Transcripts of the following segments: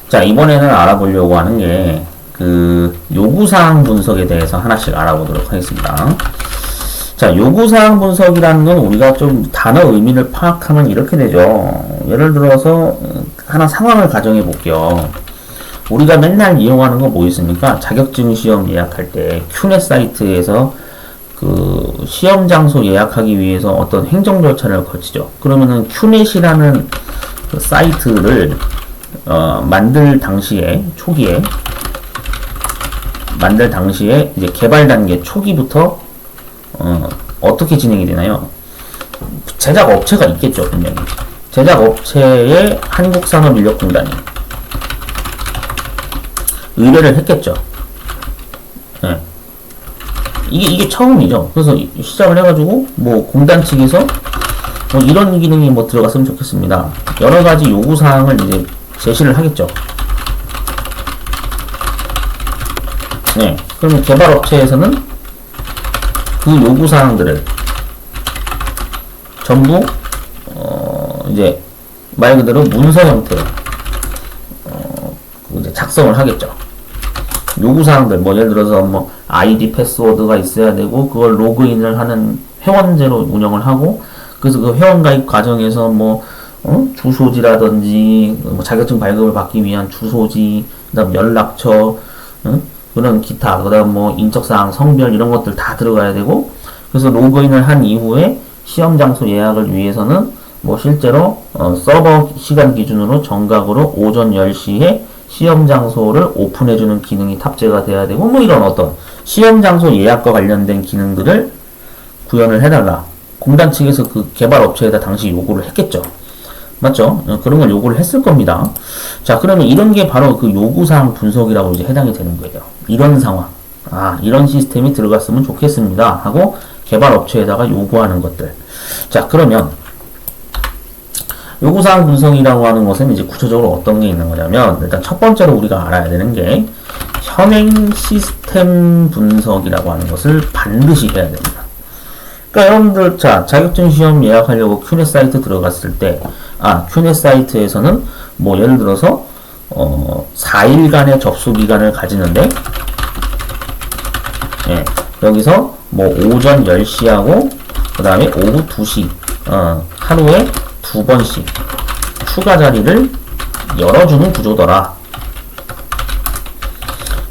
자, 이번에는 알아보려고 하는 게, 요구사항 분석에 대해서 하나씩 알아보도록 하겠습니다. 자, 요구사항 분석이라는 건 우리가 좀 단어 의미를 파악하면 이렇게 되죠. 예를 들어서, 하나 상황을 가정해 볼게요. 우리가 맨날 이용하는 거 뭐 있습니까? 자격증 시험 예약할 때, 큐넷 사이트에서 시험 장소 예약하기 위해서 어떤 행정 절차를 거치죠. 그러면은 큐넷이라는 그 사이트를 만들 당시에 이제 개발 단계 초기부터 어떻게 진행이 되나요? 제작 업체가 있겠죠, 분명히. 제작 업체에 한국산업인력공단이 의뢰를 했겠죠. 네. 이게 처음이죠. 그래서 시작을 해가지고 뭐 공단 측에서 뭐 이런 기능이 뭐 들어갔으면 좋겠습니다. 여러 가지 요구 사항을 이제 제시를 하겠죠. 네. 그러면 개발 업체에서는 그 요구 사항들을 전부 이제 말 그대로 문서 형태로 이제 작성을 하겠죠. 요구사항들, 뭐, 예를 들어서, 뭐, 아이디 패스워드가 있어야 되고, 그걸 로그인을 하는 회원제로 운영을 하고, 그래서 그 회원가입 과정에서 뭐, 주소지라든지, 뭐, 자격증 발급을 받기 위한 주소지, 그 다음 연락처, 그런 기타, 그 다음 뭐, 인적사항, 성별, 이런 것들 다 들어가야 되고, 그래서 로그인을 한 이후에 시험 장소 예약을 위해서는, 뭐, 실제로, 서버 시간 기준으로 정각으로 오전 10시에 시험 장소를 오픈해주는 기능이 탑재가 돼야 되고, 뭐 이런 어떤 시험 장소 예약과 관련된 기능들을 구현을 해달라. 공단 측에서 그 개발 업체에다 당시 요구를 했겠죠. 맞죠? 그런 걸 요구를 했을 겁니다. 자, 그러면 이런 게 바로 그 요구사항 분석이라고 이제 해당이 되는 거예요. 이런 상황. 이런 시스템이 들어갔으면 좋겠습니다. 하고 개발 업체에다가 요구하는 것들. 자, 그러면 요구사항 분석이라고 하는 것은 이제 구체적으로 어떤 게 있는 거냐면, 일단 첫 번째로 우리가 알아야 되는 게 현행 시스템 분석이라고 하는 것을 반드시 해야 됩니다. 그러니까 여러분들, 자, 자격증 시험 예약하려고 큐넷 사이트 들어갔을 때, 큐넷 사이트에서는 뭐 예를 들어서 4일간의 접수 기간을 가지는데, 여기서 뭐 오전 10시하고 그 다음에 오후 2시 하루에 2번씩 추가 자리를 열어주는 구조더라.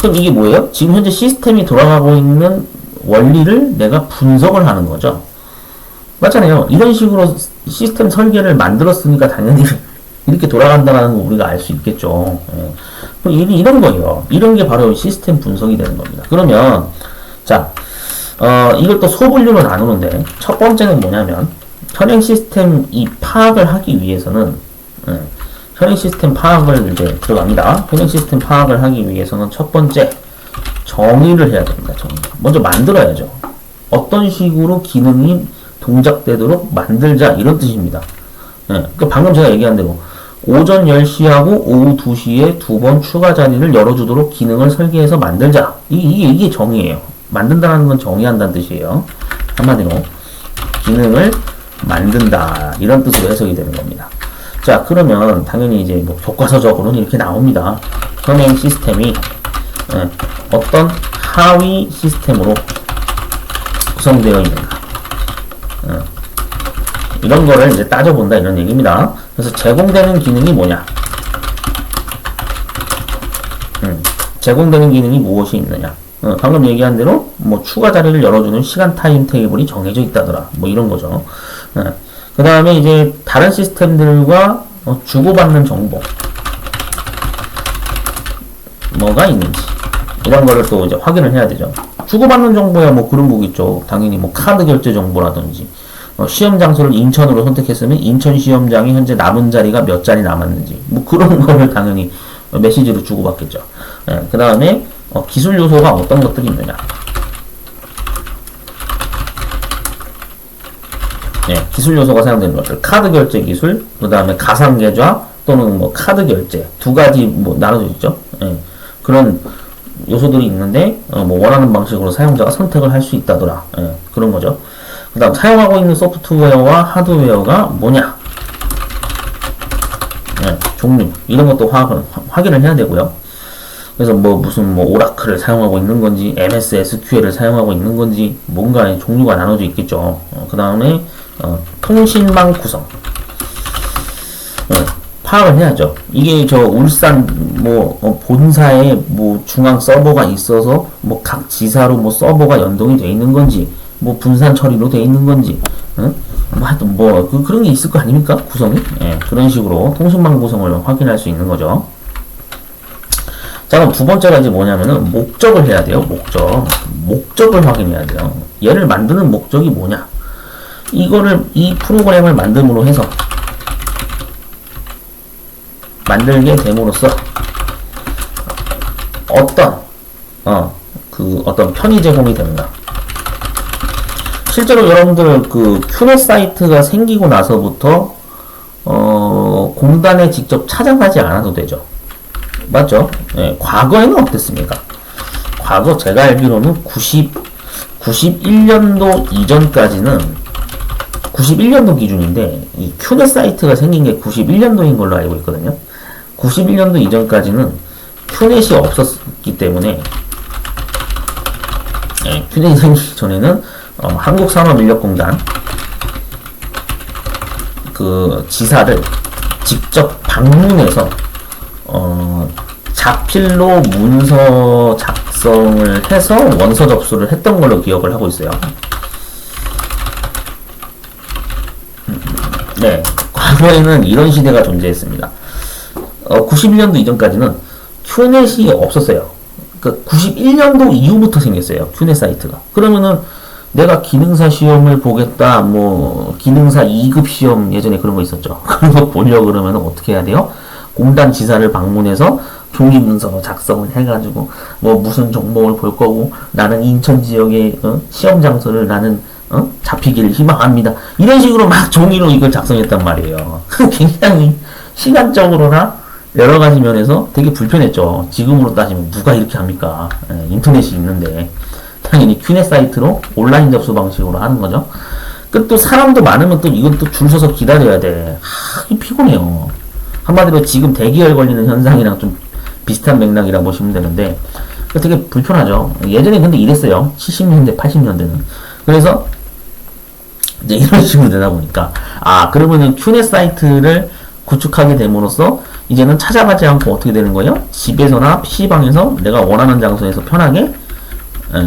그럼 이게 뭐예요? 지금 현재 시스템이 돌아가고 있는 원리를 내가 분석을 하는 거죠. 맞잖아요. 이런 식으로 시스템 설계를 만들었으니까 당연히 이렇게 돌아간다는 거 우리가 알 수 있겠죠. 이런 거예요. 이런 게 바로 시스템 분석이 되는 겁니다. 그러면 자, 이걸 또 소분류로 나누는데 첫 번째는 뭐냐면, 현행 시스템 이 파악을 하기 위해서는 현행 시스템 파악을 이제 들어갑니다. 현행 시스템 파악을 하기 위해서는 첫 번째 정의를 해야 됩니다. 정의. 먼저 만들어야죠. 어떤 식으로 기능이 동작되도록 만들자, 이런 뜻입니다. 그러니까 방금 제가 얘기한 대로 오전 10시하고 오후 2시에 2번 추가 자리를 열어주도록 기능을 설계해서 만들자. 이게 정의예요. 만든다는 건 정의한다는 뜻이에요. 한마디로 기능을 만든다, 이런 뜻으로 해석이 되는 겁니다. 자, 그러면 당연히 이제 뭐 교과서적으로는 이렇게 나옵니다. 현행 시스템이 어떤 하위 시스템으로 구성되어 있는가, 이런 거를 이제 따져본다, 이런 얘기입니다. 그래서 제공되는 기능이 뭐냐, 제공되는 기능이 무엇이 있느냐, 방금 얘기한 대로 뭐 추가 자리를 열어주는 시간 타임 테이블이 정해져 있다더라, 뭐 이런 거죠. 그 다음에 이제 다른 시스템들과 주고받는 정보 뭐가 있는지, 이런 거를 또 이제 확인을 해야 되죠. 주고받는 정보야 뭐 그런 거 있죠. 당연히 뭐 카드 결제 정보라든지, 시험 장소를 인천으로 선택했으면 인천 시험장이 현재 남은 자리가 몇 자리 남았는지, 뭐 그런 거를 당연히 메시지로 주고받겠죠. 그 다음에 기술 요소가 어떤 것들이 있느냐. 기술 요소가 사용되는 것들. 카드 결제 기술, 그 다음에 가상 계좌 또는 뭐 카드 결제, 두 가지 뭐 나눠져 있죠. 그런 요소들이 있는데, 뭐 원하는 방식으로 사용자가 선택을 할 수 있다더라. 그런 거죠. 그 다음 사용하고 있는 소프트웨어와 하드웨어가 뭐냐. 종류 이런 것도 확인을 해야 되고요. 그래서 뭐 무슨 뭐 오라클을 사용하고 있는 건지 MS SQL을 사용하고 있는 건지 뭔가 종류가 나눠져 있겠죠. 그 다음에 통신망 구성 파악을 해야죠. 이게 저 울산 뭐 본사에 뭐 중앙 서버가 있어서 뭐 각 지사로 뭐 서버가 연동이 돼 있는 건지 뭐 분산 처리로 돼 있는 건지 뭐 하여튼 뭐 그런 게 있을 거 아닙니까? 구성이 그런 식으로 통신망 구성을 확인할 수 있는 거죠. 자, 그럼 두 번째가 이제 뭐냐면은 목적을 해야 돼요. 목적을 확인해야 돼요. 얘를 만드는 목적이 뭐냐? 이 프로그램을 만듦으로 해서 만들게 됨으로써 어떤 편의 제공이 된다. 실제로 여러분들 그 큐넷 사이트가 생기고 나서부터 공단에 직접 찾아가지 않아도 되죠. 맞죠? 과거에는 어땠습니까? 과거 제가 알기로는 91년도 이전까지는 91년도 기준인데 이 큐넷 사이트가 생긴 게 91년도인 걸로 알고 있거든요. 91년도 이전까지는 큐넷이 없었기 때문에 큐넷이 생기기 전에는 한국산업인력공단 그 지사를 직접 방문해서 자필로 문서 작성을 해서 원서 접수를 했던 걸로 기억을 하고 있어요. 네, 과거에는 이런 시대가 존재했습니다. 91년도 이전까지는 큐넷이 없었어요. 그 91년도 이후부터 생겼어요. 큐넷 사이트가. 그러면은 내가 기능사 시험을 보겠다, 뭐 기능사 2급 시험 예전에 그런 거 있었죠. 그런 거 보려고 그러면 어떻게 해야 돼요? 공단 지사를 방문해서 종이 문서 작성을 해가지고 뭐 무슨 종목을 볼 거고 나는 인천 지역의 시험 장소를 나는 잡히기를 희망합니다. 이런 식으로 막 종이로 이걸 작성했단 말이에요. 굉장히 시간적으로나 여러 가지 면에서 되게 불편했죠. 지금으로 따지면 누가 이렇게 합니까? 인터넷이 있는데 당연히 큐넷 사이트로 온라인 접수 방식으로 하는 거죠. 또 사람도 많으면 또 이건 또 줄 서서 기다려야 돼. 피곤해요. 한마디로 지금 대기열 걸리는 현상이랑 좀 비슷한 맥락이라 보시면 되는데 되게 불편하죠. 예전에 근데 이랬어요. 70년대, 80년대는. 그래서 이제 이런 식으로 되다 보니까 그러면은 큐넷 사이트를 구축하게 됨으로써 이제는 찾아가지 않고 어떻게 되는 거예요? 집에서나 PC방에서 내가 원하는 장소에서 편하게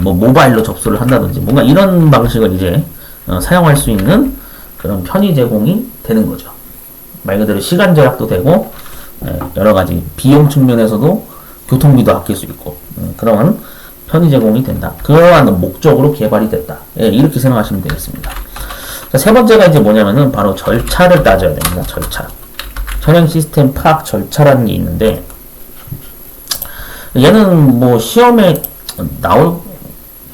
뭐 모바일로 접수를 한다든지 뭔가 이런 방식을 이제 사용할 수 있는 그런 편의 제공이 되는 거죠. 말 그대로 시간 절약도 되고 여러 가지 비용 측면에서도 교통비도 아낄 수 있고 그러한 편의 제공이 된다. 그러한 목적으로 개발이 됐다. 이렇게 생각하시면 되겠습니다. 자, 세 번째가 이제 뭐냐면은 바로 절차를 따져야 됩니다. 절차. 현행 시스템 파악 절차라는 게 있는데 얘는 뭐 시험에 나올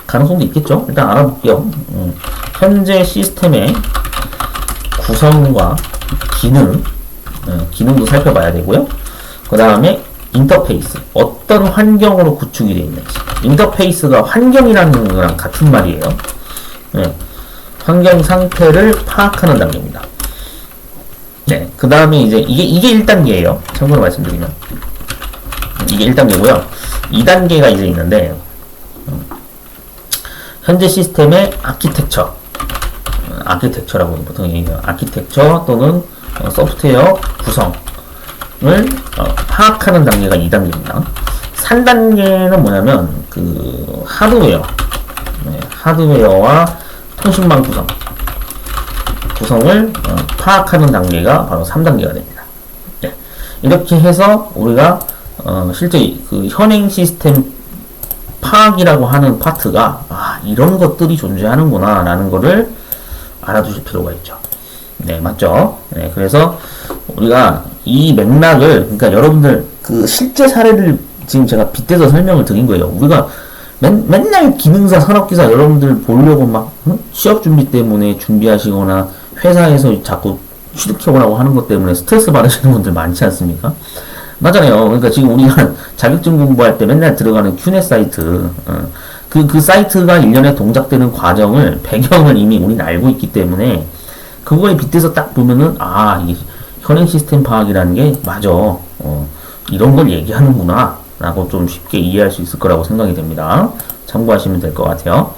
가능성도 있겠죠. 일단 알아볼게요. 현재 시스템의 구성과 기능도 살펴봐야 되고요. 그 다음에 인터페이스, 어떤 환경으로 구축이 되어 있는지. 인터페이스가 환경이라는 거랑 같은 말이에요. 환경 상태를 파악하는 단계입니다. 네, 그 다음에 이제 이게 1단계예요. 참고로 말씀드리면 이게 1단계고요. 2단계가 이제 있는데 현재 시스템의 아키텍처라고 보통 얘기해요. 아키텍처 또는 소프트웨어 구성을 파악하는 단계가 2단계입니다. 3단계는 뭐냐면 그 하드웨어와 통신망 구성을 파악하는 단계가 바로 3단계가 됩니다. 네. 이렇게 해서 우리가 실제 그 현행 시스템 파악이라고 하는 파트가 이런 것들이 존재하는구나 라는 거를 알아두실 필요가 있죠. 네, 맞죠? 네, 그래서 우리가 이 맥락을, 그러니까 여러분들 그 실제 사례를 지금 제가 빗대서 설명을 드린 거예요. 우리가 맨날 기능사, 산업기사 여러분들 보려고 막 취업 준비 때문에 준비하시거나 회사에서 자꾸 취득해오라고 하는 것 때문에 스트레스 받으시는 분들 많지 않습니까? 맞잖아요. 그러니까 지금 우리가 자격증 공부할 때 맨날 들어가는 큐넷 사이트, 그 사이트가 일련의 동작되는 과정을, 배경을 이미 우리는 알고 있기 때문에 그거에 빗대서 딱 보면은 이게 선행 시스템 파악이라는 게 맞아. 이런 걸 얘기하는구나 라고 좀 쉽게 이해할 수 있을 거라고 생각이 됩니다. 참고하시면 될 것 같아요.